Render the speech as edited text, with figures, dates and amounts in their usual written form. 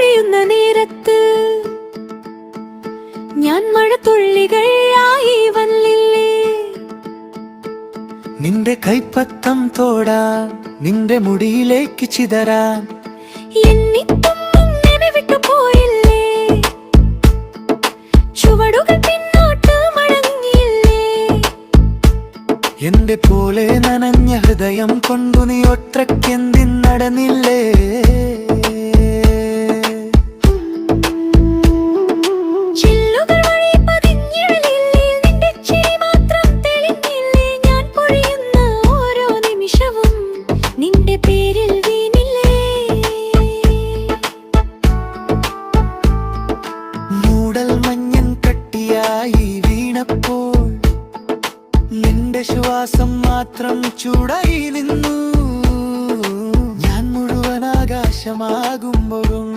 പൊഴിയുന്ന നേരത്ത് ഞാൻ മഴത്തുള്ളികളായി വന്നില്ലേ. നിന്റെ കൈപ്പത്തം തോടാൻ, നിന്റെ മുടിയിലേക്ക് ചിതറാൻ എന്നിട്ടും നിന്നെ വിട്ടുപോയില്ലേ. ചുവടുകൾ പിന്നോട്ട് മടങ്ങിയില്ലേ. എന്റെ പോലെ നനഞ്ഞ ഹൃദയം കൊണ്ടു നീ ഒറ്റയ്ക്കെന്തിന്നടന്നില്ലേ. മൂടൽ മഞ്ഞൻ കട്ടിയായി വീണപ്പോൾ നിന്റെ ശ്വാസം മാത്രം ചൂടായി നിന്നു. ഞാൻ മുഴുവൻ ആകാശമാകുമ്പോഴും